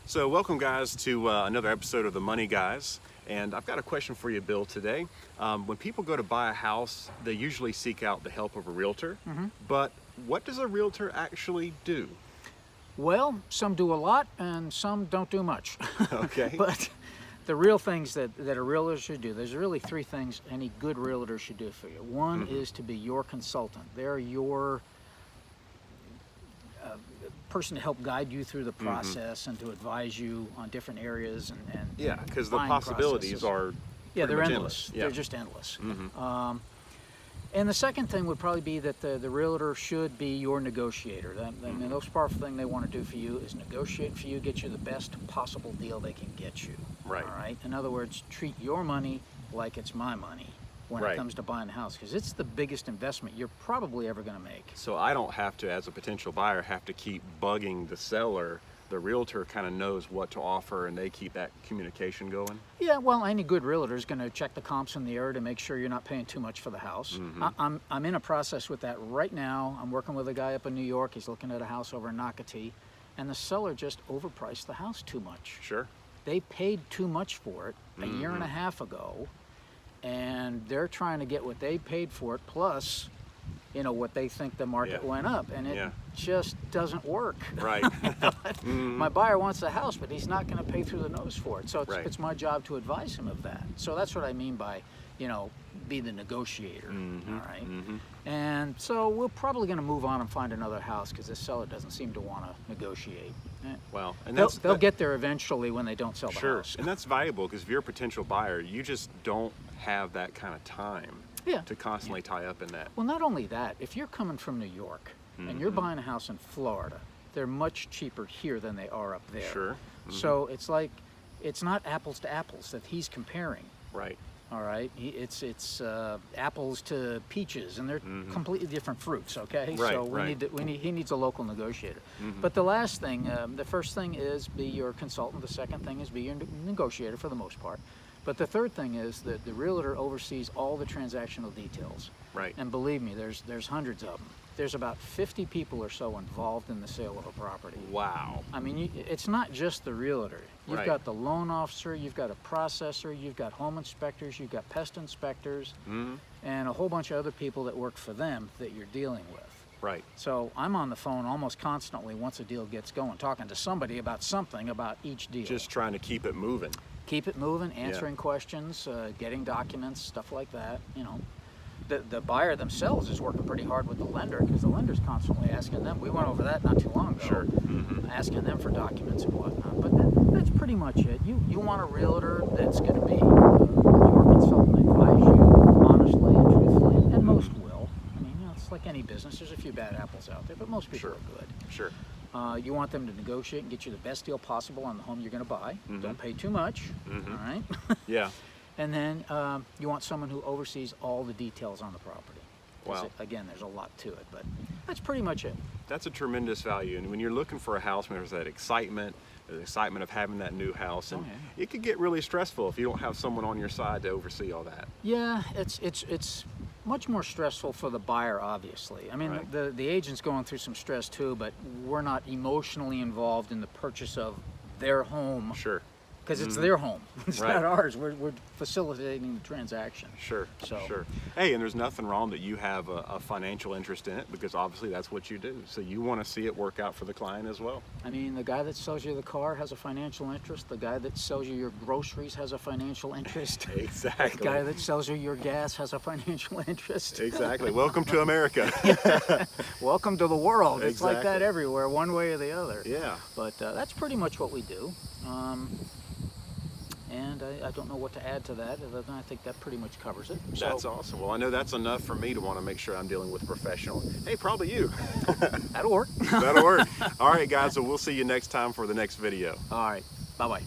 So welcome guys to another episode of the Money Guys, and I've got a question for you, Bill, today. When people go to buy a house, they usually seek out the help of a realtor, but what does a realtor actually do? Well, some do a lot and some don't do much. Okay. But the real things that a realtor should do, there's really three things any good realtor should do for you. One is to be your consultant. They're your person to help guide you through the process and to advise you on different areas and Yeah, because the buying possibilities processes. are they're much endless. Yeah. They're just endless. And the second thing would probably be that the realtor should be your negotiator. The most powerful thing they want to do for you is negotiate for you, get you the best possible deal they can get you. Right. All right. In other words, treat your money like it's my money when it comes to buying a house, because it's the biggest investment you're probably ever going to make. So I don't have to, as a potential buyer, have to keep bugging the seller. The realtor kind of knows what to offer and they keep that communication going? Yeah, well, any good realtor is going to check the comps in the area to make sure you're not paying too much for the house. I'm in a process with that right now. I'm working with a guy up in New York. He's looking at a house over in Nocatee, and the seller just overpriced the house too much. Sure. They paid too much for it a year and a half ago, and they're trying to get what they paid for it plus, you know, what they think the market went up, and it just doesn't work. Right. My buyer wants the house, but he's not going to pay through the nose for it. So it's my job to advise him of that. So that's what I mean by, you know, be the negotiator. All right. And so we're probably going to move on and find another house because this seller doesn't seem to want to negotiate. Well, and they'll get there eventually when they don't sell the house. And that's valuable because if you're a potential buyer, you just don't have that kind of time to constantly tie up in that. Well, not only that, if you're coming from New York and you're buying a house in Florida, they're much cheaper here than they are up there. Sure. So it's like, it's not apples to apples that he's comparing. Right. All right, it's apples to peaches, and they're completely different fruits. Okay, Right, so he needs a local negotiator. But the last thing, the first thing is be your consultant. The second thing is be your negotiator for the most part. But the third thing is that the realtor oversees all the transactional details. Right. And believe me, there's hundreds of them. There's about 50 people or so involved in the sale of a property. Wow. I mean, it's not just the realtor. You've got the loan officer, you've got a processor, you've got home inspectors, you've got pest inspectors, and a whole bunch of other people that work for them that you're dealing with. Right. So I'm on the phone almost constantly once a deal gets going, talking to somebody about something about each deal. Just trying to keep it moving. Keep it moving, answering questions, getting documents, stuff like that, you know. The buyer themselves is working pretty hard with the lender because the lender's constantly asking them. We went over that not too long ago. Asking them for documents and whatnot. But that's pretty much it. You want a realtor that's going to be your consultant, advise you honestly and truthfully, and most will. I mean, you know, it's like any business. There's a few bad apples out there, but most people are good. Sure. You want them to negotiate and get you the best deal possible on the home you're going to buy. Don't pay too much. All right. Yeah. And then you want someone who oversees all the details on the property. Wow. Again, there's a lot to it, but that's pretty much it. That's a tremendous value. And when you're looking for a house, there's that excitement, the excitement of having that new house. And it could get really stressful if you don't have someone on your side to oversee all that. Yeah, it's much more stressful for the buyer, obviously. I mean, the agent's going through some stress too, but we're not emotionally involved in the purchase of their home. Sure. Because it's their home. It's not ours. We're facilitating the transaction. Sure, sure. Hey, and there's nothing wrong that you have a financial interest in it because obviously that's what you do. So you want to see it work out for the client as well. I mean, the guy that sells you the car has a financial interest. The guy that sells you your groceries has a financial interest. Exactly. The guy that sells you your gas has a financial interest. Exactly. Welcome to America. Welcome to the world. It's like that everywhere, one way or the other. Yeah. But that's pretty much what we do. And I don't know what to add to that, other than I think that pretty much covers it. That's awesome. Well, I know that's enough for me to want to make sure I'm dealing with a professional. Hey, probably you. That'll work. That'll work. All right, guys, so we'll see you next time for the next video. All right. Bye-bye.